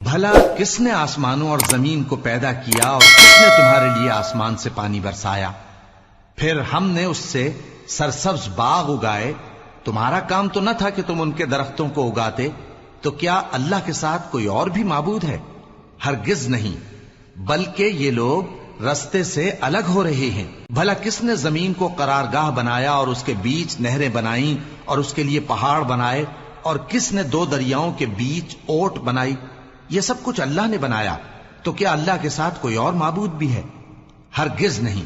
بھلا کس نے آسمانوں اور زمین کو پیدا کیا اور کس نے تمہارے لیے آسمان سے پانی برسایا؟ پھر ہم نے اس سے سرسبز باغ اگائے. تمہارا کام تو نہ تھا کہ تم ان کے درختوں کو اگاتے. تو کیا اللہ کے ساتھ کوئی اور بھی معبود ہے؟ ہرگز نہیں، بلکہ یہ لوگ رستے سے الگ ہو رہے ہیں. بھلا کس نے زمین کو قرارگاہ بنایا اور اس کے بیچ نہریں بنائیں اور اس کے لیے پہاڑ بنائے، اور کس نے دو دریاؤں کے بیچ اوٹ بنائی؟ یہ سب کچھ اللہ نے بنایا. تو کیا اللہ کے ساتھ کوئی اور معبود بھی ہے؟ ہرگز نہیں،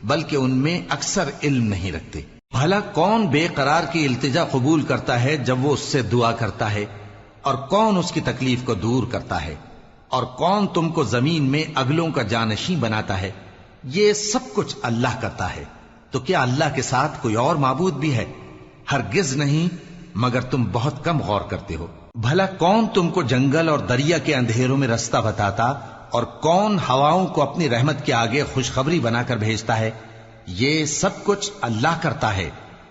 بلکہ ان میں اکثر علم نہیں رکھتے. بھلا کون بے قرار کی التجا قبول کرتا ہے جب وہ اس سے دعا کرتا ہے، اور کون اس کی تکلیف کو دور کرتا ہے، اور کون تم کو زمین میں اگلوں کا جانشین بناتا ہے؟ یہ سب کچھ اللہ کرتا ہے. تو کیا اللہ کے ساتھ کوئی اور معبود بھی ہے؟ ہرگز نہیں، مگر تم بہت کم غور کرتے ہو. بھلا کون تم کو جنگل اور دریا کے اندھیروں میں رستہ بتاتا، اور کون ہواؤں کو اپنی رحمت کے آگے خوشخبری بنا کر بھیجتا ہے؟ یہ سب کچھ اللہ کرتا ہے.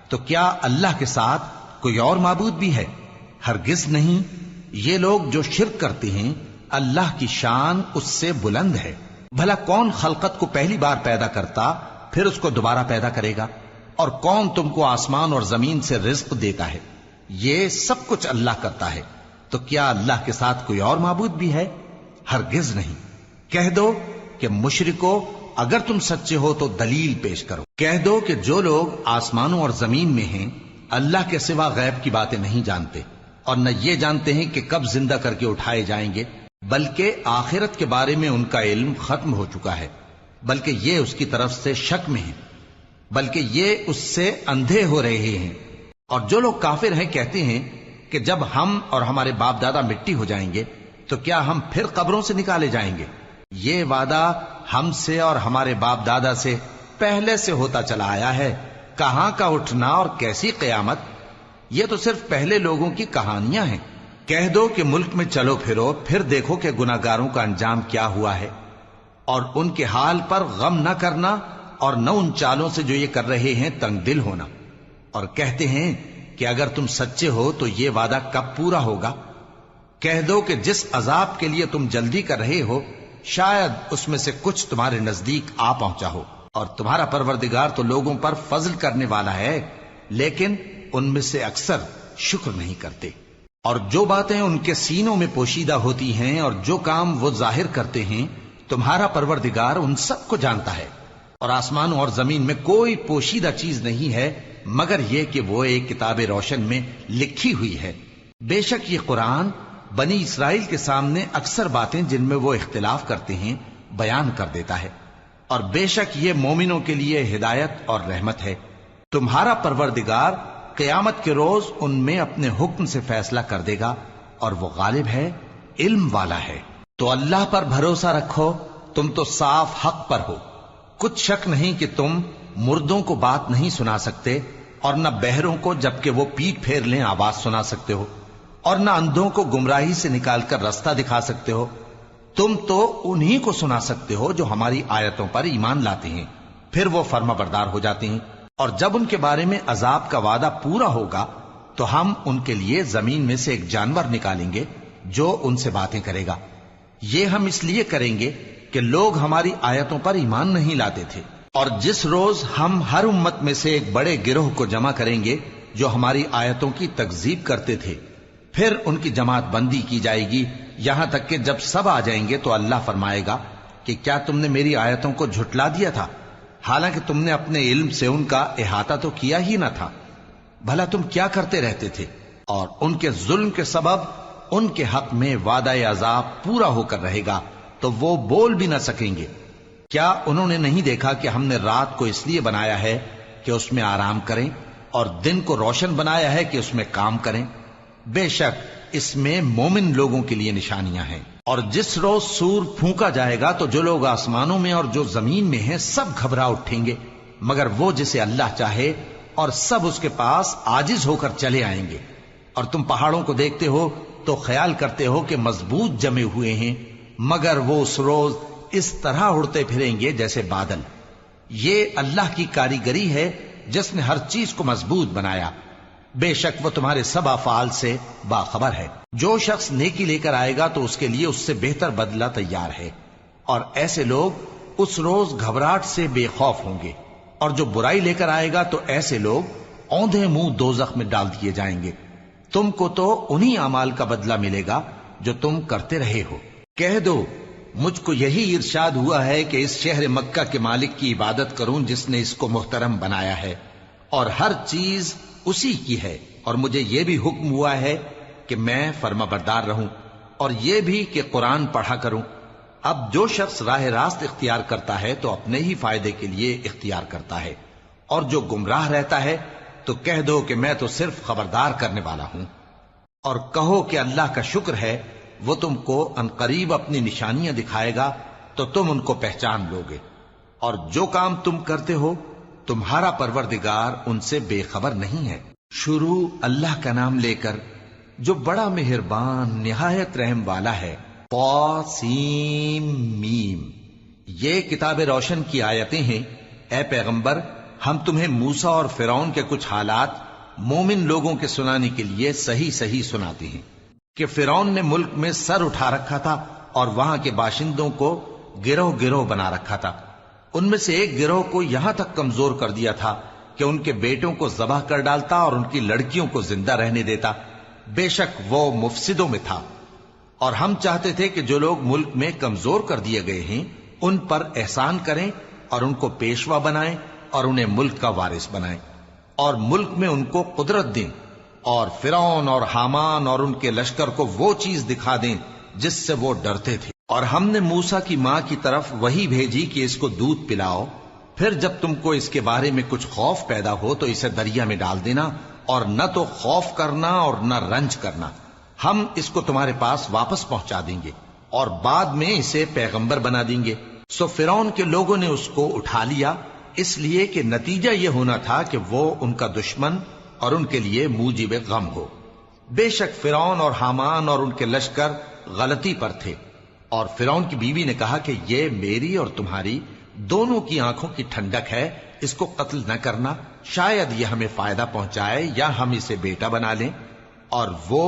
تو کیا اللہ کے ساتھ کوئی اور معبود بھی ہے؟ ہرگز نہیں. یہ لوگ جو شرک کرتے ہیں اللہ کی شان اس سے بلند ہے. بھلا کون خلقت کو پہلی بار پیدا کرتا پھر اس کو دوبارہ پیدا کرے گا؟ اور کون تم کو آسمان اور زمین سے رزق دیتا ہے؟ یہ سب کچھ اللہ کرتا ہے. تو کیا اللہ کے ساتھ کوئی اور معبود بھی ہے؟ ہرگز نہیں. کہہ دو کہ مشرکو، اگر تم سچے ہو تو دلیل پیش کرو. کہہ دو کہ جو لوگ آسمانوں اور زمین میں ہیں اللہ کے سوا غیب کی باتیں نہیں جانتے، اور نہ یہ جانتے ہیں کہ کب زندہ کر کے اٹھائے جائیں گے، بلکہ آخرت کے بارے میں ان کا علم ختم ہو چکا ہے، بلکہ یہ اس کی طرف سے شک میں ہیں، بلکہ یہ اس سے اندھے ہو رہے ہیں. اور جو لوگ کافر ہیں کہتے ہیں کہ جب ہم اور ہمارے باپ دادا مٹی ہو جائیں گے تو کیا ہم پھر قبروں سے نکالے جائیں گے؟ یہ وعدہ ہم سے اور ہمارے باپ دادا سے پہلے سے ہوتا چلا آیا ہے. کہاں کا اٹھنا اور کیسی قیامت؟ یہ تو صرف پہلے لوگوں کی کہانیاں ہیں. کہہ دو کہ ملک میں چلو پھرو، پھر دیکھو کہ گناہگاروں کا انجام کیا ہوا ہے، اور ان کے حال پر غم نہ کرنا، اور نہ ان چالوں سے جو یہ کر رہے ہیں تنگ دل ہونا. اور کہتے ہیں کہ اگر تم سچے ہو تو یہ وعدہ کب پورا ہوگا؟ کہہ دو کہ جس عذاب کے لیے تم جلدی کر رہے ہو شاید اس میں سے کچھ تمہارے نزدیک آ پہنچا ہو، اور تمہارا پروردگار تو لوگوں پر فضل کرنے والا ہے، لیکن ان میں سے اکثر شکر نہیں کرتے. اور جو باتیں ان کے سینوں میں پوشیدہ ہوتی ہیں اور جو کام وہ ظاہر کرتے ہیں تمہارا پروردگار ان سب کو جانتا ہے. اور آسمانوں اور زمین میں کوئی پوشیدہ چیز نہیں ہے مگر یہ کہ وہ ایک کتاب روشن میں لکھی ہوئی ہے. بے شک یہ قرآن بنی اسرائیل کے سامنے اکثر باتیں جن میں وہ اختلاف کرتے ہیں بیان کر دیتا ہے، اور بے شک یہ مومنوں کے لیے ہدایت اور رحمت ہے. تمہارا پروردگار قیامت کے روز ان میں اپنے حکم سے فیصلہ کر دے گا، اور وہ غالب ہے، علم والا ہے. تو اللہ پر بھروسہ رکھو، تم تو صاف حق پر ہو. کچھ شک نہیں کہ تم مردوں کو بات نہیں سنا سکتے، اور نہ بہروں کو جبکہ وہ پیٹ پھیر لیں آواز سنا سکتے ہو، اور نہ اندھوں کو گمراہی سے نکال کر رستہ دکھا سکتے ہو. تم تو انہی کو سنا سکتے ہو جو ہماری آیتوں پر ایمان لاتے ہیں، پھر وہ فرما بردار ہو جاتے ہیں. اور جب ان کے بارے میں عذاب کا وعدہ پورا ہوگا تو ہم ان کے لیے زمین میں سے ایک جانور نکالیں گے جو ان سے باتیں کرے گا. یہ ہم اس لیے کریں گے کہ لوگ ہماری آیتوں پر ایمان نہیں لاتے تھے. اور جس روز ہم ہر امت میں سے ایک بڑے گروہ کو جمع کریں گے جو ہماری آیتوں کی تکذیب کرتے تھے، پھر ان کی جماعت بندی کی جائے گی یہاں تک کہ جب سب آ جائیں گے تو اللہ فرمائے گا کہ کیا تم نے میری آیتوں کو جھٹلا دیا تھا، حالانکہ تم نے اپنے علم سے ان کا احاطہ تو کیا ہی نہ تھا. بھلا تم کیا کرتے رہتے تھے؟ اور ان کے ظلم کے سبب ان کے حق میں وعدہ عذاب پورا ہو کر رہے گا تو وہ بول بھی نہ سکیں گے. کیا انہوں نے نہیں دیکھا کہ ہم نے رات کو اس لیے بنایا ہے کہ اس میں آرام کریں، اور دن کو روشن بنایا ہے کہ اس میں کام کریں؟ بے شک اس میں مومن لوگوں کے لیے نشانیاں ہیں. اور جس روز سور پھونکا جائے گا تو جو لوگ آسمانوں میں اور جو زمین میں ہیں سب گھبرا اٹھیں گے مگر وہ جسے اللہ چاہے، اور سب اس کے پاس عاجز ہو کر چلے آئیں گے. اور تم پہاڑوں کو دیکھتے ہو تو خیال کرتے ہو کہ مضبوط جمے ہوئے ہیں، مگر وہ اس روز اس طرح اڑتے پھریں گے جیسے بادل. یہ اللہ کی کاریگری ہے جس نے ہر چیز کو مضبوط بنایا. بے شک وہ تمہارے سب افعال سے باخبر ہے۔ جو شخص نیکی لے کر آئے گا تو اس کے لیے اس سے بہتر بدلہ تیار ہے، اور ایسے لوگ اس روز گھبراہٹ سے بے خوف ہوں گے، اور جو برائی لے کر آئے گا تو ایسے لوگ اوندھے منہ دوزخ میں ڈال دیے جائیں گے۔ تم کو تو انہی اعمال کا بدلہ ملے گا جو تم کرتے رہے ہو۔ کہہ دو مجھ کو یہی ارشاد ہوا ہے کہ اس شہر مکہ کے مالک کی عبادت کروں جس نے اس کو محترم بنایا ہے، اور ہر چیز اسی کی ہے، اور مجھے یہ بھی حکم ہوا ہے کہ میں فرما بردار رہوں، اور یہ بھی کہ قرآن پڑھا کروں۔ اب جو شخص راہ راست اختیار کرتا ہے تو اپنے ہی فائدے کے لیے اختیار کرتا ہے، اور جو گمراہ رہتا ہے تو کہہ دو کہ میں تو صرف خبردار کرنے والا ہوں۔ اور کہو کہ اللہ کا شکر ہے وہ تم کو عنقریب اپنی نشانیاں دکھائے گا تو تم ان کو پہچان لو گے، اور جو کام تم کرتے ہو تمہارا پروردگار ان سے بے خبر نہیں ہے۔ شروع اللہ کا نام لے کر جو بڑا مہربان نہایت رحم والا ہے۔ طاسیم میم، یہ کتاب روشن کی آیتیں ہیں۔ اے پیغمبر، ہم تمہیں موسیٰ اور فرعون کے کچھ حالات مومن لوگوں کے سنانے کے لیے صحیح صحیح سناتے ہیں کہ فرعون نے ملک میں سر اٹھا رکھا تھا اور وہاں کے باشندوں کو گروہ گروہ بنا رکھا تھا۔ ان میں سے ایک گروہ کو یہاں تک کمزور کر دیا تھا کہ ان کے بیٹوں کو ذبح کر ڈالتا اور ان کی لڑکیوں کو زندہ رہنے دیتا۔ بے شک وہ مفسدوں میں تھا، اور ہم چاہتے تھے کہ جو لوگ ملک میں کمزور کر دیے گئے ہیں ان پر احسان کریں اور ان کو پیشوا بنائیں اور انہیں ملک کا وارث بنائیں، اور ملک میں ان کو قدرت دیں، اور فرعون اور حامان اور ان کے لشکر کو وہ چیز دکھا دیں جس سے وہ ڈرتے تھے۔ اور ہم نے موسیٰ کی ماں کی طرف وحی بھیجی کہ اس کو دودھ پلاؤ، پھر جب تم کو اس کے بارے میں کچھ خوف پیدا ہو تو اسے دریا میں ڈال دینا، اور نہ تو خوف کرنا اور نہ رنج کرنا، ہم اس کو تمہارے پاس واپس پہنچا دیں گے اور بعد میں اسے پیغمبر بنا دیں گے۔ سو فرعون کے لوگوں نے اس کو اٹھا لیا، اس لیے کہ نتیجہ یہ ہونا تھا کہ وہ ان کا دشمن اور ان کے لیے موجب غم ہو۔ بے شک فرعون اور حامان اور ان کے لشکر غلطی پر تھے، اور فرعون کی بیوی نے کہا کہ یہ میری اور تمہاری دونوں کی آنکھوں کی ٹھنڈک ہے، اس کو قتل نہ کرنا، شاید یہ ہمیں فائدہ پہنچائے یا ہم اسے بیٹا بنا لیں، اور وہ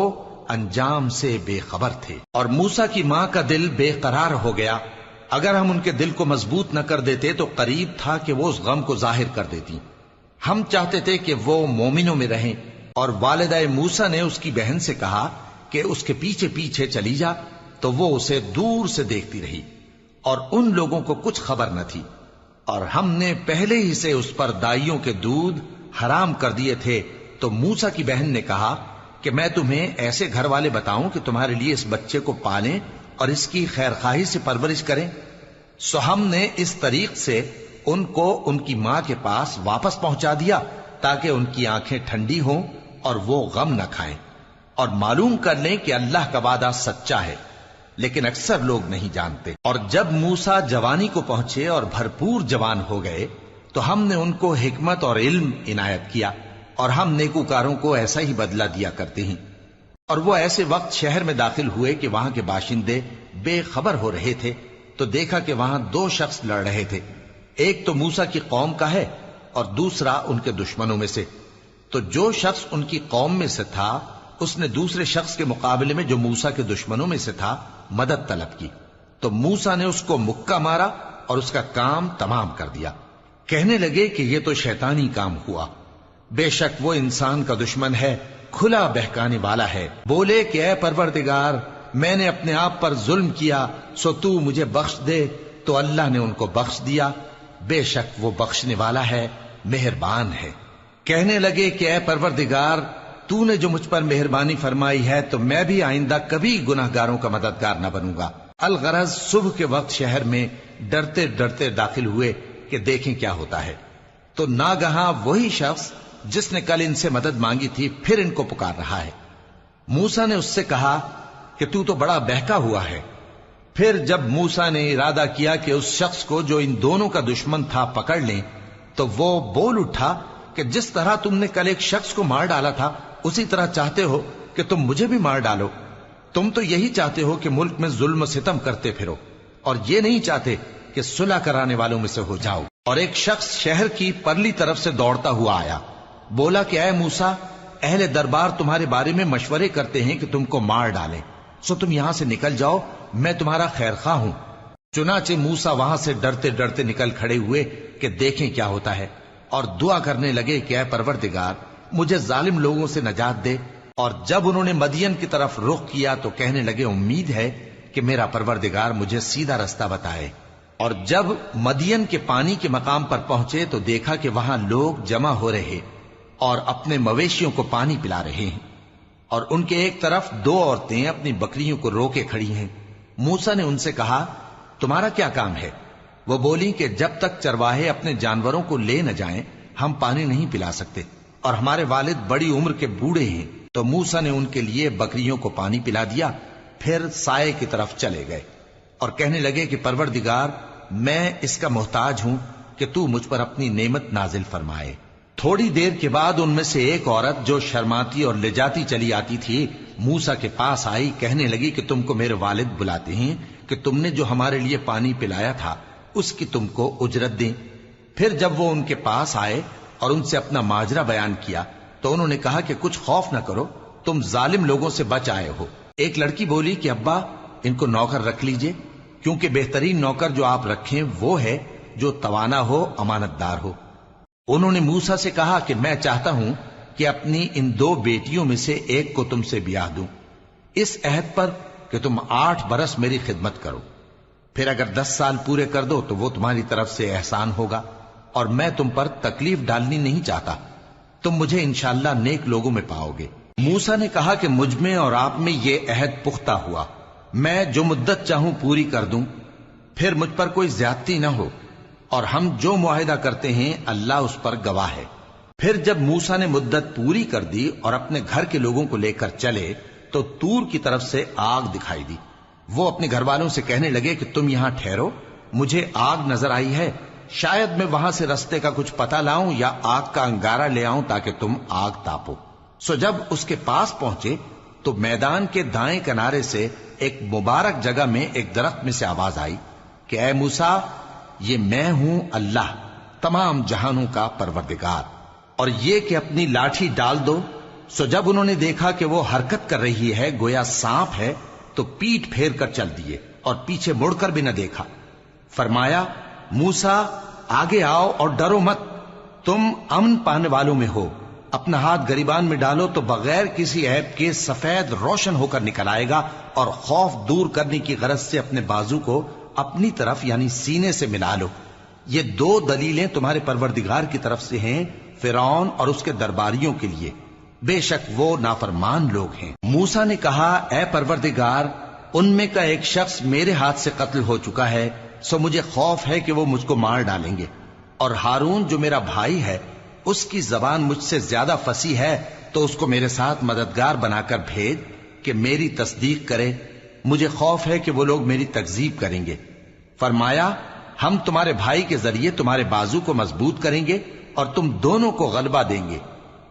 انجام سے بے خبر تھے۔ اور موسیٰ کی ماں کا دل بے قرار ہو گیا، اگر ہم ان کے دل کو مضبوط نہ کر دیتے تو قریب تھا کہ وہ اس غم کو ظاہر کر دیتی۔ ہم چاہتے تھے کہ وہ مومنوں میں رہیں، اور والدہ موسیٰ نے اس کی بہن سے کہا کہ اس کے پیچھے پیچھے چلی جا، تو وہ اسے دور سے دیکھتی رہی، اور ان لوگوں کو کچھ خبر نہ تھی۔ اور ہم نے پہلے ہی سے اس پر دائیوں کے دودھ حرام کر دیے تھے، تو موسیٰ کی بہن نے کہا کہ میں تمہیں ایسے گھر والے بتاؤں کہ تمہارے لیے اس بچے کو پالیں اور اس کی خیر خواہی سے پرورش کریں۔ سو ہم نے اس طریق سے ان کو ان کی ماں کے پاس واپس پہنچا دیا تاکہ ان کی آنکھیں ٹھنڈی ہوں اور وہ غم نہ کھائیں، اور معلوم کر لیں کہ اللہ کا وعدہ سچا ہے، لیکن اکثر لوگ نہیں جانتے۔ اور جب موسیٰ جوانی کو پہنچے اور بھرپور جوان ہو گئے تو ہم نے ان کو حکمت اور علم عنایت کیا، اور ہم نیکوکاروں کو ایسا ہی بدلہ دیا کرتے ہیں۔ اور وہ ایسے وقت شہر میں داخل ہوئے کہ وہاں کے باشندے بے خبر ہو رہے تھے، تو دیکھا کہ وہاں دو شخص لڑ رہے تھے، ایک تو موسیٰ کی قوم کا ہے اور دوسرا ان کے دشمنوں میں سے۔ تو جو شخص ان کی قوم میں سے تھا اس نے دوسرے شخص کے مقابلے میں جو موسیٰ کے دشمنوں میں سے تھا مدد طلب کی، تو موسیٰ نے اس کو مکہ مارا اور اس کا کام تمام کر دیا۔ کہنے لگے کہ یہ تو شیطانی کام ہوا، بے شک وہ انسان کا دشمن ہے، کھلا بہکانے والا ہے۔ بولے کہ اے پروردگار، میں نے اپنے آپ پر ظلم کیا، سو تو مجھے بخش دے، تو اللہ نے ان کو بخش دیا، بے شک وہ بخشنے والا ہے، مہربان ہے۔ کہنے لگے کہ اے پروردگار، تو نے جو مجھ پر مہربانی فرمائی ہے تو میں بھی آئندہ کبھی گناہ گاروں کا مددگار نہ بنوں گا۔ الغرض صبح کے وقت شہر میں ڈرتے ڈرتے داخل ہوئے کہ دیکھیں کیا ہوتا ہے، تو ناگہاں وہی شخص جس نے کل ان سے مدد مانگی تھی پھر ان کو پکار رہا ہے۔ موسیٰ نے اس سے کہا کہ تو بڑا بہکا ہوا ہے۔ پھر جب موسیٰ نے ارادہ کیا کہ اس شخص کو جو ان دونوں کا دشمن تھا پکڑ لیں، تو وہ بول اٹھا کہ جس طرح تم نے کل ایک شخص کو مار ڈالا تھا اسی طرح چاہتے ہو کہ تم مجھے بھی مار ڈالو۔ تم تو یہی چاہتے ہو کہ ملک میں ظلم و ستم کرتے پھرو، اور یہ نہیں چاہتے کہ صلح کرانے والوں میں سے ہو جاؤ۔ اور ایک شخص شہر کی پرلی طرف سے دوڑتا ہوا آیا، بولا کہ اے موسیٰ، اہل دربار تمہارے بارے میں مشورے کرتے ہیں کہ تم کو مار ڈالیں، سو تم یہاں سے نکل جاؤ، میں تمہارا خیر خواہ ہوں۔ چنانچہ موسیٰ وہاں سے ڈرتے ڈرتے نکل کھڑے ہوئے کہ دیکھیں کیا ہوتا ہے، اور دعا کرنے لگے کہ اے پروردگار مجھے ظالم لوگوں سے نجات دے۔ اور جب انہوں نے مدین کی طرف رخ کیا تو کہنے لگے امید ہے کہ میرا پروردگار مجھے سیدھا رستہ بتائے۔ اور جب مدین کے پانی کے مقام پر پہنچے تو دیکھا کہ وہاں لوگ جمع ہو رہے اور اپنے مویشیوں کو پانی پلا رہے ہیں، اور ان کے ایک طرف دو عورتیں اپنی بکریوں کو روکے کھڑی ہیں۔ موسیٰ نے ان سے کہا تمہارا کیا کام ہے؟ وہ بولی کہ جب تک چرواہے اپنے جانوروں کو لے نہ جائیں ہم پانی نہیں پلا سکتے، اور ہمارے والد بڑی عمر کے بوڑھے ہیں۔ تو موسیٰ نے ان کے لیے بکریوں کو پانی پلا دیا، پھر سائے کی طرف چلے گئے اور کہنے لگے کہ پروردگار میں اس کا محتاج ہوں کہ تو مجھ پر اپنی نعمت نازل فرمائے۔ تھوڑی دیر کے بعد ان میں سے ایک عورت جو شرماتی اور لجاتی چلی آتی تھی موسیٰ کے پاس آئی، کہنے لگی کہ تم کو میرے والد بلاتے ہیں کہ تم نے جو ہمارے لیے پانی پلایا تھا اس کی تم کو اجرت دیں۔ پھر جب وہ ان کے پاس آئے اور ان سے اپنا ماجرا بیان کیا تو انہوں نے کہا کہ کچھ خوف نہ کرو، تم ظالم لوگوں سے بچ آئے ہو۔ ایک لڑکی بولی کہ ابا ان کو نوکر رکھ لیجئے، کیونکہ بہترین نوکر جو آپ رکھیں وہ ہے جو توانا ہو، امانت دار ہو۔ انہوں نے موسیٰ سے کہا کہ میں چاہتا ہوں کہ اپنی ان دو بیٹیوں میں سے ایک کو تم سے بیاہ دوں، اس عہد پر کہ تم 8 برس میری خدمت کرو، پھر اگر 10 سال پورے کر دو تو وہ تمہاری طرف سے احسان ہوگا، اور میں تم پر تکلیف ڈالنی نہیں چاہتا، تم مجھے انشاءاللہ نیک لوگوں میں پاؤ گے۔ موسیٰ نے کہا کہ مجھ میں اور آپ میں یہ عہد پختہ ہوا، میں جو مدت چاہوں پوری کر دوں، پھر مجھ پر کوئی زیادتی نہ ہو، اور ہم جو معاہدہ کرتے ہیں اللہ اس پر گواہ ہے۔ پھر جب موسیٰ نے مدت پوری کر دی اور اپنے گھر کے لوگوں کو لے کر چلے تو طور کی طرف سے آگ دکھائی دی۔ وہ اپنے گھر والوں سے کہنے لگے کہ تم یہاں ٹھہرو، مجھے آگ نظر آئی ہے، شاید میں وہاں سے رستے کا کچھ پتہ لاؤں یا آگ کا انگارہ لے آؤں تاکہ تم آگ تاپو۔ سو جب اس کے پاس پہنچے تو میدان کے دائیں کنارے سے ایک مبارک جگہ میں ایک درخت میں سے آواز آئی کہ اے موسیٰ یہ میں ہوں اللہ تمام جہانوں کا پروردگار، اور یہ کہ اپنی لاٹھی ڈال دو۔ سو جب انہوں نے دیکھا کہ وہ حرکت کر رہی ہے گویا سانپ ہے تو پیٹ پھیر کر چل دیے اور پیچھے مڑ کر بھی نہ دیکھا۔ فرمایا موسیٰ آگے آؤ اور ڈرو مت، تم امن پانے والوں میں ہو، اپنا ہاتھ گریبان میں ڈالو تو بغیر کسی عیب کے سفید روشن ہو کر نکل آئے گا، اور خوف دور کرنے کی غرض سے اپنے بازو کو اپنی طرف یعنی سینے سے ملا لو۔ یہ 2 دلیلیں تمہارے پروردگار کی طرف سے ہیں فرعون اور اس کے درباریوں کے لیے، بے شک وہ نافرمان لوگ ہیں۔ موسیٰ نے کہا اے پروردگار ان میں کا ایک شخص میرے ہاتھ سے قتل ہو چکا ہے، سو مجھے خوف ہے کہ وہ مجھ کو مار ڈالیں گے، اور ہارون جو میرا بھائی ہے اس کی زبان مجھ سے زیادہ فصیح ہے، تو اس کو میرے ساتھ مددگار بنا کر بھیج کہ میری تصدیق کرے، مجھے خوف ہے کہ وہ لوگ میری تکذیب کریں گے۔ فرمایا ہم تمہارے بھائی کے ذریعے تمہارے بازو کو مضبوط کریں گے اور تم دونوں کو غلبہ دیں گے،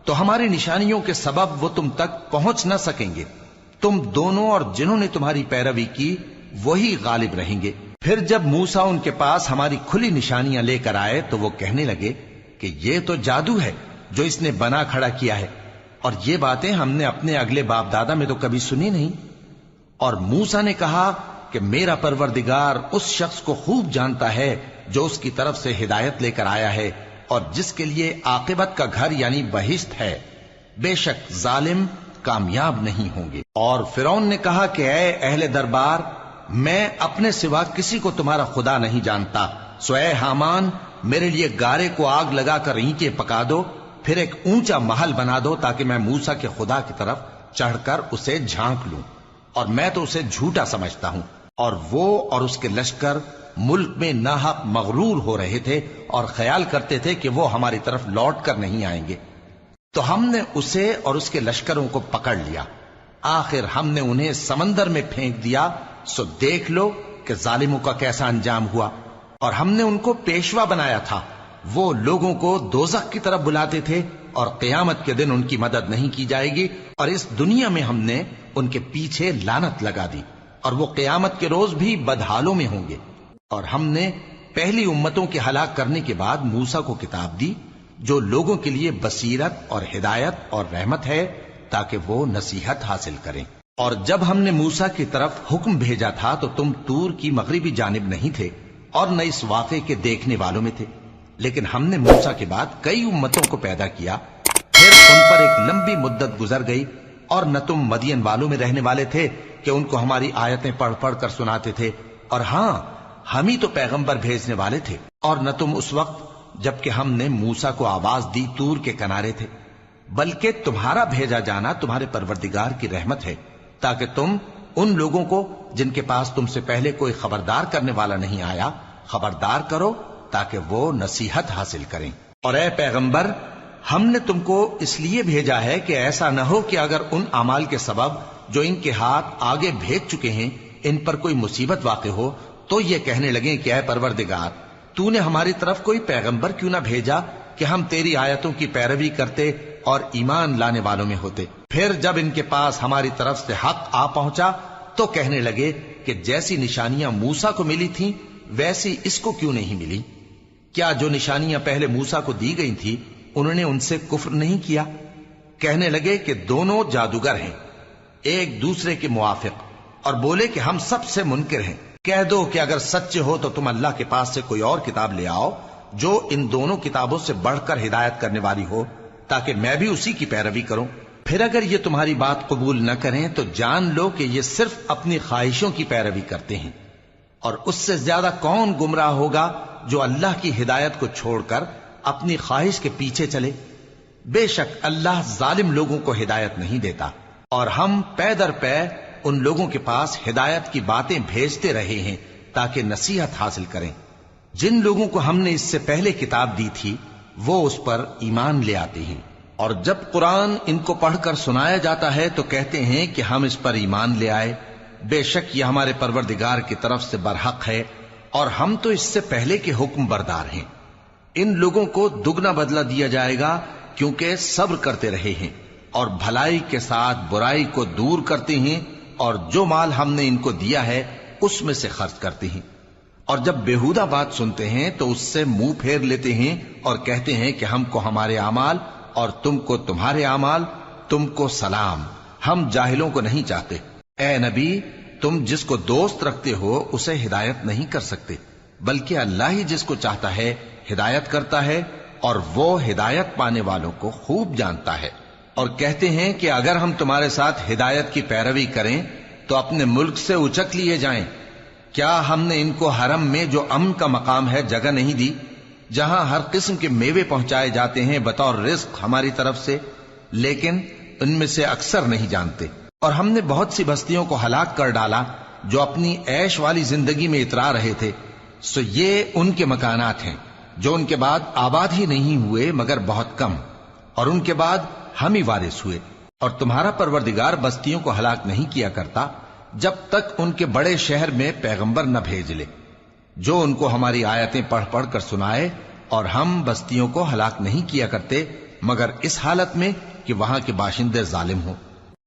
تو ہماری نشانیوں کے سبب وہ تم تک پہنچ نہ سکیں گے، تم دونوں اور جنہوں نے تمہاری پیروی کی وہی غالب رہیں گے۔ پھر جب موسیٰ ان کے پاس ہماری کھلی نشانیاں لے کر آئے تو وہ کہنے لگے کہ یہ تو جادو ہے جو اس نے بنا کھڑا کیا ہے، اور یہ باتیں ہم نے اپنے اگلے باپ دادا میں تو کبھی سنی نہیں۔ اور موسیٰ نے کہا کہ میرا پروردگار اس شخص کو خوب جانتا ہے جو اس کی طرف سے ہدایت لے کر آیا ہے اور جس کے لیے عاقبت کا گھر یعنی بہشت ہے، بے شک ظالم کامیاب نہیں ہوں گے۔ اور فرعون نے کہا کہ اے اہل دربار میں اپنے سوا کسی کو تمہارا خدا نہیں جانتا، سو اے حامان میرے لیے گارے کو آگ لگا کر اینٹیں پکا دو، پھر ایک اونچا محل بنا دو تاکہ میں موسیٰ کے خدا کی طرف چڑھ کر اسے جھانک لوں، اور میں تو اسے جھوٹا سمجھتا ہوں۔ اور وہ اور اس کے لشکر ملک میں ناحق مغرور ہو رہے تھے اور خیال کرتے تھے کہ وہ ہماری طرف لوٹ کر نہیں آئیں گے، تو ہم نے اسے اور اس کے لشکروں کو پکڑ لیا، آخر ہم نے انہیں سمندر میں پھینک دیا، سو دیکھ لو کہ ظالموں کا کیسا انجام ہوا۔ اور ہم نے ان کو پیشوا بنایا تھا، وہ لوگوں کو دوزخ کی طرف بلاتے تھے، اور قیامت کے دن ان کی مدد نہیں کی جائے گی، اور اس دنیا میں ہم نے ان کے پیچھے لعنت لگا دی، اور وہ قیامت کے روز بھی بدحالوں میں ہوں گے۔ اور ہم نے پہلی امتوں کے ہلاک کرنے کے بعد موسیٰ کو کتاب دی، جو لوگوں کے لیے بصیرت اور ہدایت اور رحمت ہے تاکہ وہ نصیحت حاصل کریں۔ اور جب ہم نے موسیٰ کی طرف حکم بھیجا تھا تو تم طور کی مغربی جانب نہیں تھے اور نہ اس واقعے کے دیکھنے والوں میں تھے، لیکن ہم نے موسیٰ کے بعد کئی امتوں کو پیدا کیا، پھر ان پر ایک لمبی مدت گزر گئی، اور نہ تم مدین والوں میں رہنے والے تھے کہ ان کو ہماری آیتیں پڑھ پڑھ کر سناتے تھے، اور ہاں ہم ہی تو پیغمبر بھیجنے والے تھے، اور نہ تم اس وقت جبکہ ہم نے موسیٰ کو آواز دی طور کے کنارے تھے، بلکہ تمہارا بھیجا جانا تمہارے پروردگار کی رحمت ہے تاکہ تم ان لوگوں کو جن کے پاس تم سے پہلے کوئی خبردار کرنے والا نہیں آیا خبردار کرو تاکہ وہ نصیحت حاصل کریں۔ اور اے پیغمبر، ہم نے تم کو اس لیے بھیجا ہے کہ ایسا نہ ہو کہ اگر ان اعمال کے سبب جو ان کے ہاتھ آگے بھیج چکے ہیں ان پر کوئی مصیبت واقع ہو تو یہ کہنے لگیں کہ اے پروردگار، تو نے ہماری طرف کوئی پیغمبر کیوں نہ بھیجا کہ ہم تیری آیتوں کی پیروی کرتے اور ایمان لانے والوں میں ہوتے۔ پھر جب ان کے پاس ہماری طرف سے حق آ پہنچا تو کہنے لگے کہ جیسی نشانیاں موسیٰ کو ملی تھیں ویسی اس کو کیوں نہیں ملی؟ کیا جو نشانیاں پہلے موسیٰ کو دی گئی تھی انہوں نے ان سے کفر نہیں کیا؟ کہنے لگے کہ دونوں جادوگر ہیں ایک دوسرے کے موافق، اور بولے کہ ہم سب سے منکر ہیں۔ کہہ دو کہ اگر سچے ہو تو تم اللہ کے پاس سے کوئی اور کتاب لے آؤ جو ان دونوں کتابوں سے بڑھ کر ہدایت کرنے والی ہو تاکہ میں بھی اسی کی پیروی کروں۔ پھر اگر یہ تمہاری بات قبول نہ کریں تو جان لو کہ یہ صرف اپنی خواہشوں کی پیروی کرتے ہیں، اور اس سے زیادہ کون گمراہ ہوگا جو اللہ کی ہدایت کو چھوڑ کر اپنی خواہش کے پیچھے چلے۔ بے شک اللہ ظالم لوگوں کو ہدایت نہیں دیتا، اور ہم پے در پے ان لوگوں کے پاس ہدایت کی باتیں بھیجتے رہے ہیں تاکہ نصیحت حاصل کریں۔ جن لوگوں کو ہم نے اس سے پہلے کتاب دی تھی وہ اس پر ایمان لے آتے ہیں، اور جب قرآن ان کو پڑھ کر سنایا جاتا ہے تو کہتے ہیں کہ ہم اس پر ایمان لے آئے، بے شک یہ ہمارے پروردگار کی طرف سے برحق ہے اور ہم تو اس سے پہلے کے حکم بردار ہیں۔ ان لوگوں کو دگنا بدلہ دیا جائے گا کیونکہ صبر کرتے رہے ہیں اور بھلائی کے ساتھ برائی کو دور کرتے ہیں، اور جو مال ہم نے ان کو دیا ہے اس میں سے خرچ کرتے ہیں، اور جب بےہودہ بات سنتے ہیں تو اس سے منہ پھیر لیتے ہیں اور کہتے ہیں کہ ہم کو ہمارے اعمال اور تم کو تمہارے اعمال، تم کو سلام، ہم جاہلوں کو نہیں چاہتے۔ اے نبی، تم جس کو دوست رکھتے ہو اسے ہدایت نہیں کر سکتے، بلکہ اللہ ہی جس کو چاہتا ہے ہدایت کرتا ہے، اور وہ ہدایت پانے والوں کو خوب جانتا ہے۔ اور کہتے ہیں کہ اگر ہم تمہارے ساتھ ہدایت کی پیروی کریں تو اپنے ملک سے اچک لیے جائیں۔ کیا ہم نے ان کو حرم میں جو امن کا مقام ہے جگہ نہیں دی، جہاں ہر قسم کے میوے پہنچائے جاتے ہیں بطور رزق ہماری طرف سے؟ لیکن ان میں سے اکثر نہیں جانتے۔ اور ہم نے بہت سی بستیوں کو ہلاک کر ڈالا جو اپنی عیش والی زندگی میں اترا رہے تھے، سو یہ ان کے مکانات ہیں جو ان کے بعد آباد ہی نہیں ہوئے مگر بہت کم، اور ان کے بعد ہم ہی وارث ہوئے۔ اور تمہارا پروردگار بستیوں کو ہلاک نہیں کیا کرتا جب تک ان کے بڑے شہر میں پیغمبر نہ بھیج لے جو ان کو ہماری آیتیں پڑھ پڑھ کر سنائے، اور ہم بستیوں کو ہلاک نہیں کیا کرتے مگر اس حالت میں کہ وہاں کے باشندے ظالم ہوں۔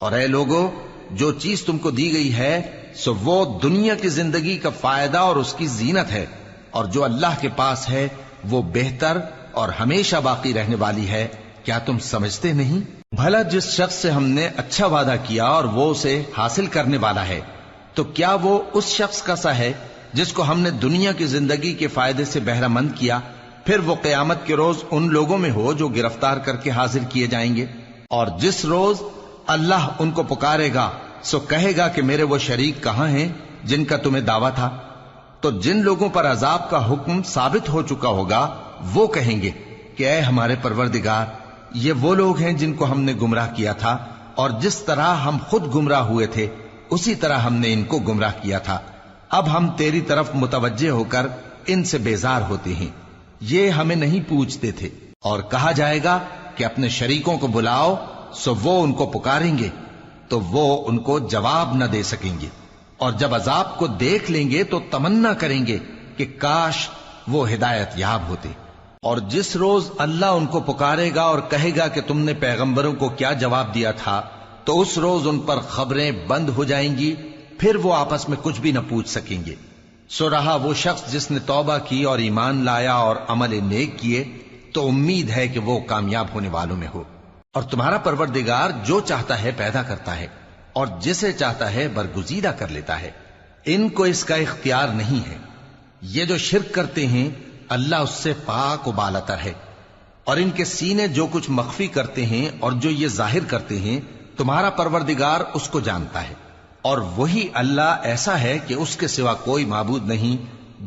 اور اے لوگو، جو چیز تم کو دی گئی ہے سو وہ دنیا کی زندگی کا فائدہ اور اس کی زینت ہے، اور جو اللہ کے پاس ہے وہ بہتر اور ہمیشہ باقی رہنے والی ہے۔ کیا تم سمجھتے نہیں؟ بھلا جس شخص سے ہم نے اچھا وعدہ کیا اور وہ اسے حاصل کرنے والا ہے تو کیا وہ اس شخص کا سا ہے جس کو ہم نے دنیا کی زندگی کے فائدے سے بہرہ مند کیا، پھر وہ قیامت کے روز ان لوگوں میں ہو جو گرفتار کر کے حاضر کیے جائیں گے؟ اور جس روز اللہ ان کو پکارے گا سو کہے گا کہ میرے وہ شریک کہاں ہیں جن کا تمہیں دعویٰ تھا؟ تو جن لوگوں پر عذاب کا حکم ثابت ہو چکا ہوگا وہ کہیں گے کہ اے ہمارے پروردگار، یہ وہ لوگ ہیں جن کو ہم نے گمراہ کیا تھا، اور جس طرح ہم خود گمراہ ہوئے تھے اسی طرح ہم نے ان کو گمراہ کیا تھا۔ اب ہم تیری طرف متوجہ ہو کر ان سے بیزار ہوتے ہیں، یہ ہمیں نہیں پوچھتے تھے۔ اور کہا جائے گا کہ اپنے شریکوں کو بلاؤ، سو وہ ان کو پکاریں گے تو وہ ان کو جواب نہ دے سکیں گے، اور جب عذاب کو دیکھ لیں گے تو تمنا کریں گے کہ کاش وہ ہدایت یاب ہوتے۔ اور جس روز اللہ ان کو پکارے گا اور کہے گا کہ تم نے پیغمبروں کو کیا جواب دیا تھا، تو اس روز ان پر خبریں بند ہو جائیں گی، پھر وہ آپس میں کچھ بھی نہ پوچھ سکیں گے۔ سو رہا وہ شخص جس نے توبہ کی اور ایمان لایا اور عمل نیک کیے، تو امید ہے کہ وہ کامیاب ہونے والوں میں ہو۔ اور تمہارا پروردگار جو چاہتا ہے پیدا کرتا ہے اور جسے چاہتا ہے برگزیدہ کر لیتا ہے، ان کو اس کا اختیار نہیں ہے۔ یہ جو شرک کرتے ہیں اللہ اس سے پاک و بالاتر ہے، اور ان کے سینے جو کچھ مخفی کرتے ہیں اور جو یہ ظاہر کرتے ہیں تمہارا پروردگار اس کو جانتا ہے۔ اور وہی اللہ ایسا ہے کہ اس کے سوا کوئی معبود نہیں،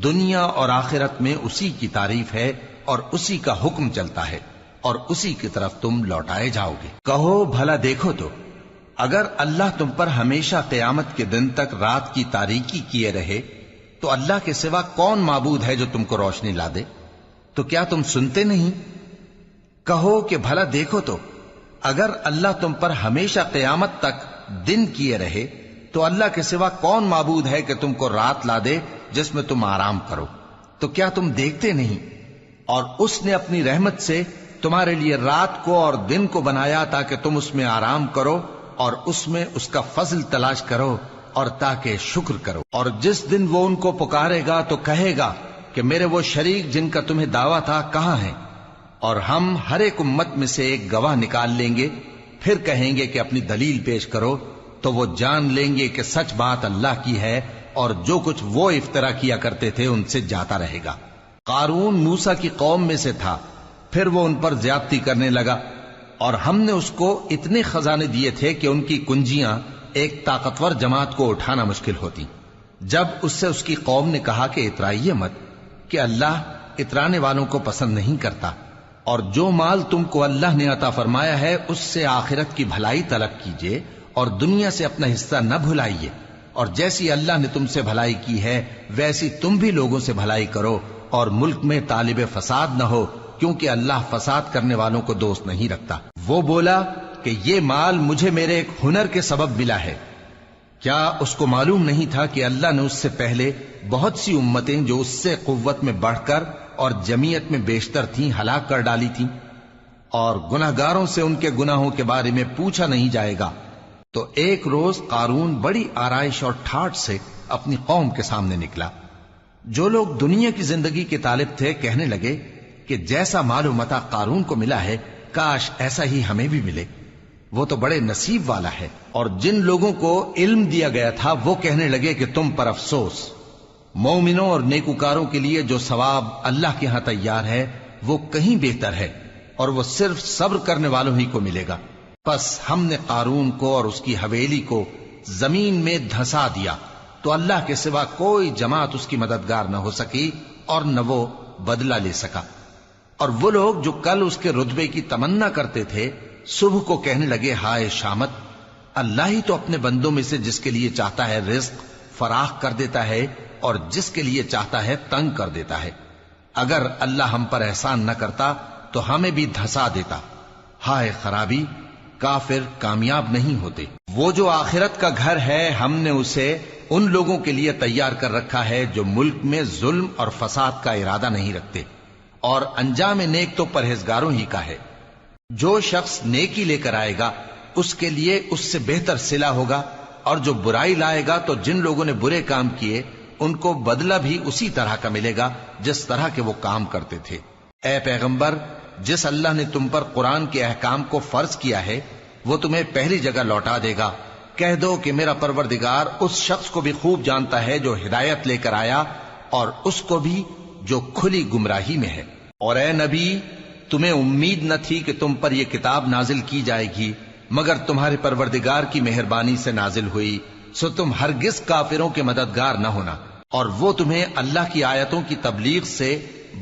دنیا اور آخرت میں اسی کی تعریف ہے اور اسی کا حکم چلتا ہے، اور اسی کی طرف تم لوٹائے جاؤ گے۔ کہو بھلا دیکھو تو اگر اللہ تم پر ہمیشہ قیامت کے دن تک رات کی تاریکی کیے رہے تو اللہ کے سوا کون معبود ہے جو تم کو روشنی لا دے؟ تو کیا تم سنتے نہیں؟ کہو کہ بھلا دیکھو تو اگر اللہ تم پر ہمیشہ قیامت تک دن کیے رہے تو اللہ کے سوا کون معبود ہے کہ تم کو رات لا دے جس میں تم آرام کرو؟ تو کیا تم دیکھتے نہیں؟ اور اس نے اپنی رحمت سے تمہارے لیے رات کو اور دن کو بنایا تاکہ تم اس میں آرام کرو اور اس میں اس کا فضل تلاش کرو اور تاکہ شکر کرو۔ اور جس دن وہ ان کو پکارے گا تو کہے گا کہ میرے وہ شریک جن کا تمہیں دعویٰ تھا کہاں ہیں؟ اور ہم ہر ایک امت میں سے ایک گواہ نکال لیں گے، پھر کہیں گے کہ اپنی دلیل پیش کرو، تو وہ جان لیں گے کہ سچ بات اللہ کی ہے اور جو کچھ وہ افترا کیا کرتے تھے ان سے جاتا رہے گا۔ قارون موسیٰ کی قوم میں سے تھا، پھر وہ ان پر زیادتی کرنے لگا، اور ہم نے اس کو اتنے خزانے دیے تھے کہ ان کی کنجیاں ایک طاقتور جماعت کو اٹھانا مشکل ہوتی۔ جب اس سے اس کی قوم نے کہا کہ اترائیے مت، کہ اللہ اترانے والوں کو پسند نہیں کرتا، اور جو مال تم کو اللہ نے عطا فرمایا ہے اس سے آخرت کی بھلائی طلب کیجیے اور دنیا سے اپنا حصہ نہ بھلائیے، اور جیسی اللہ نے تم سے بھلائی کی ہے ویسی تم بھی لوگوں سے بھلائی کرو، اور ملک میں طالب فساد نہ ہو، کیونکہ اللہ فساد کرنے والوں کو دوست نہیں رکھتا۔ وہ بولا کہ یہ مال مجھے میرے ایک ہنر کے سبب ملا ہے۔ کیا اس کو معلوم نہیں تھا کہ اللہ نے اس سے پہلے بہت سی امتیں جو اس سے قوت میں بڑھ کر اور جمعیت میں بیشتر تھیں ہلاک کر ڈالی تھیں، اور گناہگاروں سے ان کے گناہوں کے بارے میں پوچھا نہیں جائے گا؟ تو ایک روز قارون بڑی آرائش اور ٹھاٹ سے اپنی قوم کے سامنے نکلا۔ جو لوگ دنیا کی زندگی کے طالب تھے کہنے لگے کہ جیسا مال و متاع قارون کو ملا ہے کاش ایسا ہی ہمیں بھی ملے، وہ تو بڑے نصیب والا ہے۔ اور جن لوگوں کو علم دیا گیا تھا وہ کہنے لگے کہ تم پر افسوس، مومنوں اور نیکوکاروں کے لیے جو ثواب اللہ کے ہاں تیار ہے وہ کہیں بہتر ہے، اور وہ صرف صبر کرنے والوں ہی کو ملے گا۔ پس ہم نے قارون کو اور اس کی حویلی کو زمین میں دھسا دیا، تو اللہ کے سوا کوئی جماعت اس کی مددگار نہ ہو سکی اور نہ وہ بدلہ لے سکا۔ اور وہ لوگ جو کل اس کے رتبے کی تمنا کرتے تھے صبح کو کہنے لگے ہائے شامت، اللہ ہی تو اپنے بندوں میں سے جس کے لیے چاہتا ہے رزق فراخ کر دیتا ہے اور جس کے لیے چاہتا ہے تنگ کر دیتا ہے۔ اگر اللہ ہم پر احسان نہ کرتا تو ہمیں بھی دھسا دیتا۔ ہائے خرابی، کافر کامیاب نہیں ہوتے۔ وہ جو آخرت کا گھر ہے ہم نے اسے ان لوگوں کے لیے تیار کر رکھا ہے جو ملک میں ظلم اور فساد کا ارادہ نہیں رکھتے، اور انجام نیک تو پرہیزگاروں ہی کا ہے۔ جو شخص نیکی لے کر آئے گا اس کے لیے اس سے بہتر صلہ ہوگا، اور جو برائی لائے گا تو جن لوگوں نے برے کام کیے ان کو بدلہ بھی اسی طرح کا ملے گا جس طرح کے وہ کام کرتے تھے۔ اے پیغمبر، جس اللہ نے تم پر قرآن کے احکام کو فرض کیا ہے وہ تمہیں پہلی جگہ لوٹا دے گا۔ کہہ دو کہ میرا پروردگار اس شخص کو بھی خوب جانتا ہے جو ہدایت لے کر آیا، اور اس کو بھی جو کھلی گمراہی میں ہے۔ اور اے نبی، تمہیں امید نہ تھی کہ تم پر یہ کتاب نازل کی جائے گی مگر تمہارے پروردگار کی مہربانی سے نازل ہوئی، سو تم ہرگز کافروں کے مددگار نہ ہونا، اور وہ تمہیں اللہ کی آیتوں کی تبلیغ سے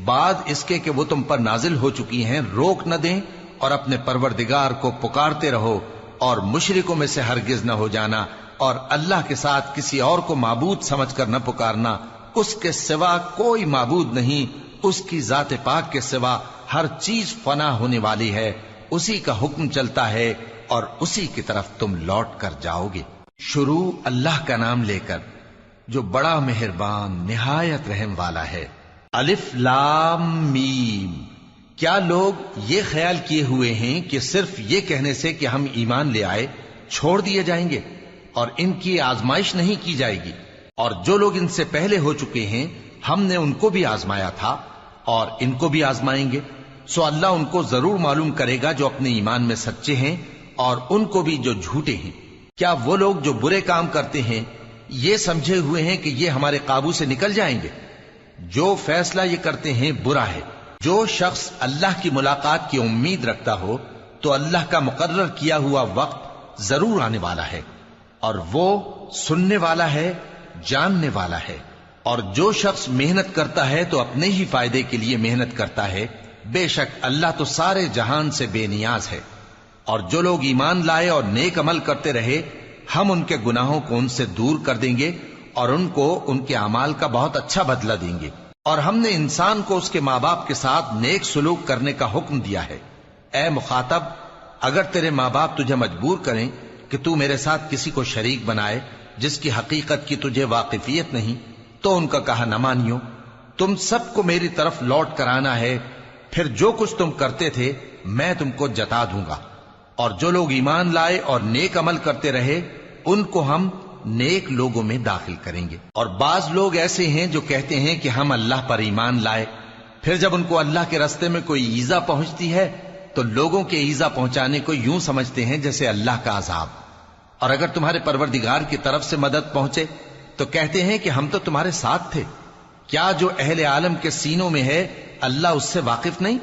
بعد اس کے کہ وہ تم پر نازل ہو چکی ہیں روک نہ دیں، اور اپنے پروردگار کو پکارتے رہو اور مشرکوں میں سے ہرگز نہ ہو جانا، اور اللہ کے ساتھ کسی اور کو معبود سمجھ کر نہ پکارنا، اس کے سوا کوئی معبود نہیں، اس کی ذات پاک کے سوا ہر چیز فنا ہونے والی ہے، اسی کا حکم چلتا ہے اور اسی کی طرف تم لوٹ کر جاؤ گے۔ شروع اللہ کا نام لے کر جو بڑا مہربان نہایت رحم والا ہے۔ الف لام میم۔ کیا لوگ یہ خیال کیے ہوئے ہیں کہ صرف یہ کہنے سے کہ ہم ایمان لے آئے چھوڑ دیے جائیں گے اور ان کی آزمائش نہیں کی جائے گی؟ اور جو لوگ ان سے پہلے ہو چکے ہیں ہم نے ان کو بھی آزمایا تھا اور ان کو بھی آزمائیں گے، سو اللہ ان کو ضرور معلوم کرے گا جو اپنے ایمان میں سچے ہیں اور ان کو بھی جو جھوٹے ہیں۔ کیا وہ لوگ جو برے کام کرتے ہیں یہ سمجھے ہوئے ہیں کہ یہ ہمارے قابو سے نکل جائیں گے؟ جو فیصلہ یہ کرتے ہیں برا ہے۔ جو شخص اللہ کی ملاقات کی امید رکھتا ہو تو اللہ کا مقرر کیا ہوا وقت ضرور آنے والا ہے، اور وہ سننے والا ہے، جاننے والا ہے۔ اور جو شخص محنت کرتا ہے تو اپنے ہی فائدے کے لیے محنت کرتا ہے، بے شک اللہ تو سارے جہان سے بے نیاز ہے۔ اور جو لوگ ایمان لائے اور نیک عمل کرتے رہے، ہم ان کے گناہوں کو ان سے دور کر دیں گے اور ان کو ان کے اعمال کا بہت اچھا بدلہ دیں گے۔ اور ہم نے انسان کو اس کے ماں باپ کے ساتھ نیک سلوک کرنے کا حکم دیا ہے۔ اے مخاطب، اگر تیرے ماں باپ تجھے مجبور کریں کہ تو میرے ساتھ کسی کو شریک بنائے جس کی حقیقت کی تجھے واقفیت نہیں، تو ان کا کہا نہ مانیو۔ تم سب کو میری طرف لوٹ کر آنا ہے، پھر جو کچھ تم کرتے تھے میں تم کو جتا دوں گا۔ اور جو لوگ ایمان لائے اور نیک عمل کرتے رہے ان کو ہم نیک لوگوں میں داخل کریں گے۔ اور بعض لوگ ایسے ہیں جو کہتے ہیں کہ ہم اللہ پر ایمان لائے، پھر جب ان کو اللہ کے راستے میں کوئی ایذا پہنچتی ہے تو لوگوں کے ایذا پہنچانے کو یوں سمجھتے ہیں جیسے اللہ کا عذاب۔ اور اگر تمہارے پروردگار کی طرف سے مدد پہنچے تو کہتے ہیں کہ ہم تو تمہارے ساتھ تھے۔ کیا جو اہل عالم کے سینوں میں ہے اللہ اس سے واقف نہیں؟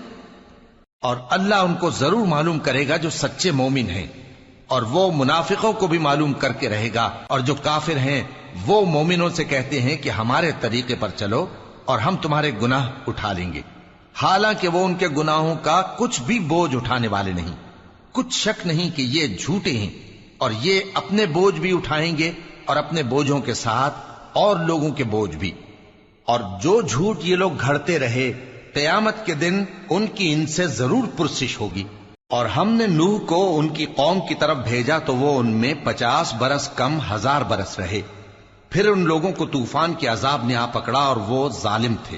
اور اللہ ان کو ضرور معلوم کرے گا جو سچے مومن ہیں، اور وہ منافقوں کو بھی معلوم کر کے رہے گا۔ اور جو کافر ہیں وہ مومنوں سے کہتے ہیں کہ ہمارے طریقے پر چلو اور ہم تمہارے گناہ اٹھا لیں گے، حالانکہ وہ ان کے گناہوں کا کچھ بھی بوجھ اٹھانے والے نہیں۔ کچھ شک نہیں کہ یہ جھوٹے ہیں، اور یہ اپنے بوجھ بھی اٹھائیں گے اور اپنے بوجھوں کے ساتھ اور لوگوں کے بوجھ بھی۔ اور جو جھوٹ یہ لوگ گھڑتے رہے قیامت کے دن ان کی ان سے ضرور پرسش ہوگی۔ اور ہم نے نوح کو ان کی قوم کی طرف بھیجا تو وہ ان میں 50 برس کم 1000 برس رہے۔ پھر ان لوگوں کو طوفان کے عذاب نے آ پکڑا اور وہ ظالم تھے۔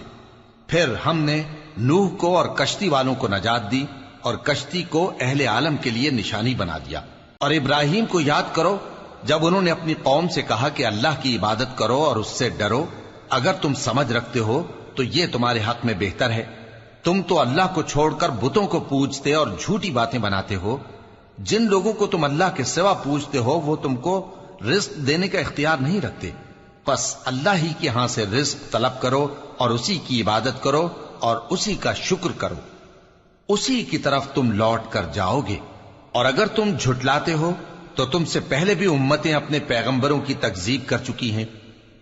پھر ہم نے نوح کو اور کشتی والوں کو نجات دی اور کشتی کو اہل عالم کے لیے نشانی بنا دیا۔ اور ابراہیم کو یاد کرو جب انہوں نے اپنی قوم سے کہا کہ اللہ کی عبادت کرو اور اس سے ڈرو، اگر تم سمجھ رکھتے ہو تو یہ تمہارے حق میں بہتر ہے۔ تم تو اللہ کو چھوڑ کر بتوں کو پوجتے اور جھوٹی باتیں بناتے ہو۔ جن لوگوں کو تم اللہ کے سوا پوجتے ہو وہ تم کو رزق دینے کا اختیار نہیں رکھتے، پس اللہ ہی کے ہاں سے رزق طلب کرو اور اسی کی عبادت کرو اور اسی کا شکر کرو، اسی کی طرف تم لوٹ کر جاؤ گے۔ اور اگر تم جھٹلاتے ہو تو تم سے پہلے بھی امتیں اپنے پیغمبروں کی تکذیب کر چکی ہیں،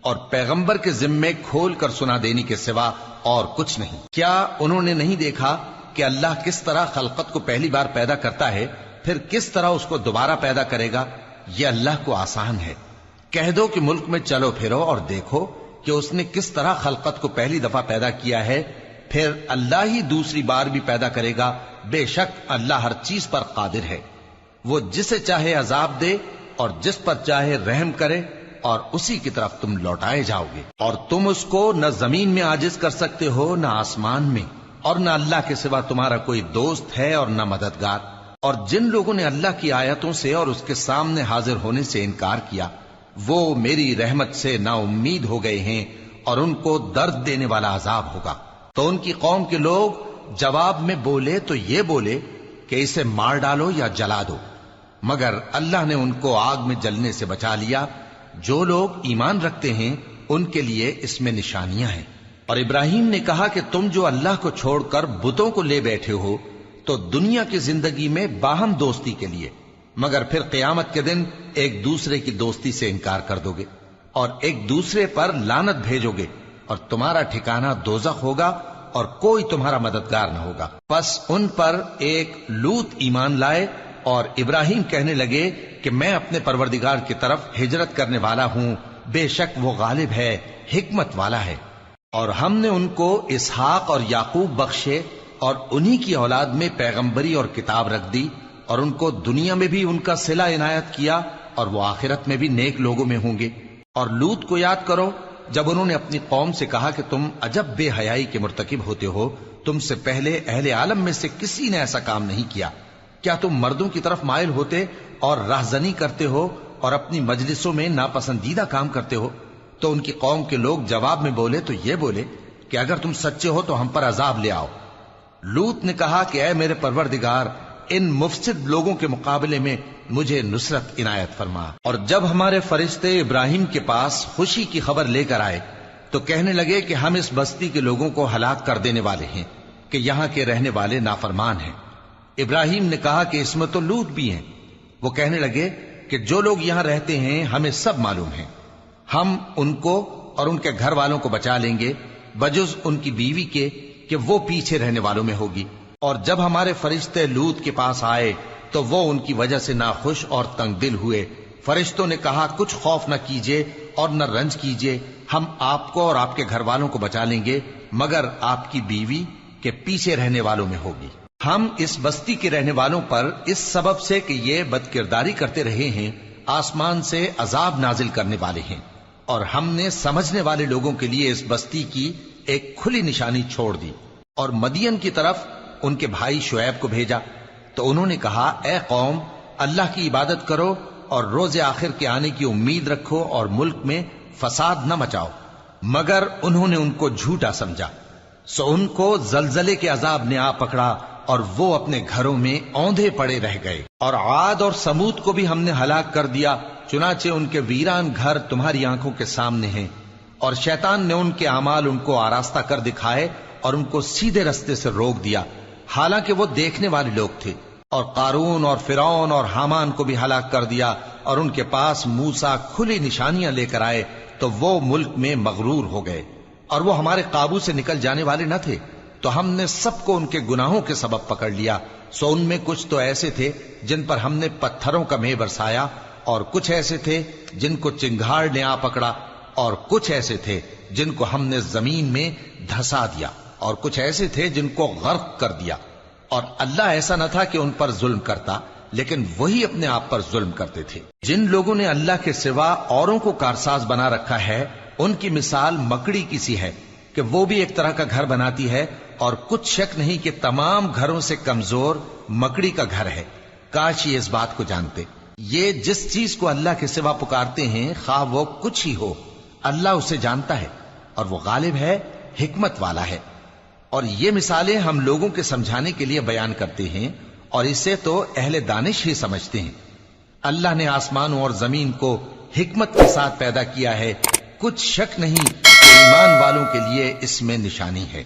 اور پیغمبر کے ذمے کھول کر سنا دینے کے سوا اور کچھ نہیں۔ کیا انہوں نے نہیں دیکھا کہ اللہ کس طرح خلقت کو پہلی بار پیدا کرتا ہے پھر کس طرح اس کو دوبارہ پیدا کرے گا؟ یہ اللہ کو آسان ہے۔ کہہ دو کہ ملک میں چلو پھرو اور دیکھو کہ اس نے کس طرح خلقت کو پہلی دفعہ پیدا کیا ہے، پھر اللہ ہی دوسری بار بھی پیدا کرے گا۔ بے شک اللہ ہر چیز پر قادر ہے۔ وہ جسے چاہے عذاب دے اور جس پر چاہے رحم کرے، اور اسی کی طرف تم لوٹائے جاؤ گے۔ اور تم اس کو نہ زمین میں عاجز کر سکتے ہو نہ آسمان میں، اور نہ اللہ کے سوا تمہارا کوئی دوست ہے اور نہ مددگار۔ اور جن لوگوں نے اللہ کی آیتوں سے اور اس کے سامنے حاضر ہونے سے انکار کیا وہ میری رحمت سے نا امید ہو گئے ہیں، اور ان کو درد دینے والا عذاب ہوگا۔ تو ان کی قوم کے لوگ جواب میں بولے تو یہ بولے کہ اسے مار ڈالو یا جلا دو، مگر اللہ نے ان کو آگ میں جلنے سے بچا لیا۔ جو لوگ ایمان رکھتے ہیں ان کے لیے اس میں نشانیاں ہیں۔ اور ابراہیم نے کہا کہ تم جو اللہ کو چھوڑ کر بتوں کو لے بیٹھے ہو تو دنیا کی زندگی میں باہم دوستی کے لیے، مگر پھر قیامت کے دن ایک دوسرے کی دوستی سے انکار کر دو گے اور ایک دوسرے پر لعنت بھیجو گے، اور تمہارا ٹھکانہ دوزخ ہوگا اور کوئی تمہارا مددگار نہ ہوگا۔ پس ان پر ایک لوط ایمان لائے اور ابراہیم کہنے لگے کہ میں اپنے پروردگار کی طرف ہجرت کرنے والا ہوں، بے شک وہ غالب ہے، حکمت والا ہے۔ اور ہم نے ان کو اسحاق اور یعقوب بخشے اور انہی کی اولاد میں پیغمبری اور کتاب رکھ دی، اور ان کو دنیا میں بھی ان کا صلہ عنایت کیا اور وہ آخرت میں بھی نیک لوگوں میں ہوں گے۔ اور لوط کو یاد کرو جب انہوں نے اپنی قوم سے کہا کہ تم عجب بے حیائی کے مرتکب ہوتے ہو، تم سے پہلے اہل عالم میں سے کسی نے ایسا کام نہیں کیا۔ کیا تم مردوں کی طرف مائل ہوتے اور راہزنی کرتے ہو اور اپنی مجلسوں میں ناپسندیدہ کام کرتے ہو؟ تو ان کی قوم کے لوگ جواب میں بولے تو یہ بولے کہ اگر تم سچے ہو تو ہم پر عذاب لے آؤ۔ لوط نے کہا کہ اے میرے پروردگار، ان مفسد لوگوں کے مقابلے میں مجھے نصرت عنایت فرما۔ اور جب ہمارے فرشتے ابراہیم کے پاس خوشی کی خبر لے کر آئے تو کہنے لگے کہ ہم اس بستی کے لوگوں کو ہلاک کر دینے والے ہیں کہ یہاں کے رہنے والے نافرمان ہیں۔ ابراہیم نے کہا کہ اس میں تو لوط بھی ہیں۔ وہ کہنے لگے کہ جو لوگ یہاں رہتے ہیں ہمیں سب معلوم ہیں، ہم ان کو اور ان کے گھر والوں کو بچا لیں گے بجز ان کی بیوی کے کہ وہ پیچھے رہنے والوں میں ہوگی۔ اور جب ہمارے فرشتے لوط کے پاس آئے تو وہ ان کی وجہ سے ناخوش اور تنگ دل ہوئے۔ فرشتوں نے کہا کچھ خوف نہ کیجیے اور نہ رنج کیجیے، ہم آپ کو اور آپ کے گھر والوں کو بچا لیں گے مگر آپ کی بیوی کے پیچھے رہنے والوں میں ہوگی۔ ہم اس بستی کے رہنے والوں پر اس سبب سے کہ یہ بد کرداری کرتے رہے ہیں آسمان سے عذاب نازل کرنے والے ہیں، اور ہم نے سمجھنے والے لوگوں کے لیے اس بستی کی ایک کھلی نشانی چھوڑ دی۔ اور مدین کی طرف ان کے بھائی شعیب کو بھیجا تو انہوں نے کہا اے قوم، اللہ کی عبادت کرو اور روز آخر کے آنے کی امید رکھو اور ملک میں فساد نہ مچاؤ، مگر انہوں نے ان کو جھوٹا سمجھا، سو ان کو زلزلے کے عذاب نے آ پکڑا اور وہ اپنے گھروں میں اوندھے پڑے رہ گئے۔ اور عاد اور سمود کو بھی ہم نے ہلاک کر دیا، چنانچہ ان کے ویران گھر تمہاری آنکھوں کے سامنے ہیں، اور شیطان نے ان کے اعمال ان کو آراستہ کر دکھائے اور ان کو سیدھے رستے سے روک دیا، حالانکہ وہ دیکھنے والے لوگ تھے۔ اور قارون اور فرعون اور حامان کو بھی ہلاک کر دیا، اور ان کے پاس موسیٰ کھلی نشانیاں لے کر آئے تو وہ ملک میں مغرور ہو گئے، اور وہ ہمارے قابو سے نکل جانے والے نہ تھے، تو ہم نے سب کو ان کے گناہوں کے سبب پکڑ لیا۔ سو ان میں کچھ تو ایسے تھے جن پر ہم نے پتھروں کا مے برسایا، اور کچھ ایسے تھے جن کو چنگھاڑ نے آ پکڑا، اور کچھ ایسے تھے جن کو ہم نے زمین میں دھسا دیا، اور کچھ ایسے تھے جن کو غرق کر دیا۔ اور اللہ ایسا نہ تھا کہ ان پر ظلم کرتا، لیکن وہی اپنے آپ پر ظلم کرتے تھے۔ جن لوگوں نے اللہ کے سوا اوروں کو کارساز بنا رکھا ہے، ان کی مثال مکڑی کی سی ہے کہ وہ بھی ایک طرح کا گھر بناتی ہے، اور کچھ شک نہیں کہ تمام گھروں سے کمزور مکڑی کا گھر ہے۔ کاش یہ اس بات کو جانتے۔ یہ جس چیز کو اللہ کے سوا پکارتے ہیں خواہ وہ کچھ ہی ہو، اللہ اسے جانتا ہے، اور وہ غالب ہے، حکمت والا ہے۔ اور یہ مثالیں ہم لوگوں کے سمجھانے کے لیے بیان کرتے ہیں، اور اسے تو اہل دانش ہی سمجھتے ہیں۔ اللہ نے آسمانوں اور زمین کو حکمت کے ساتھ پیدا کیا ہے، کچھ شک نہیں کہ ایمان والوں کے لیے اس میں نشانی ہے۔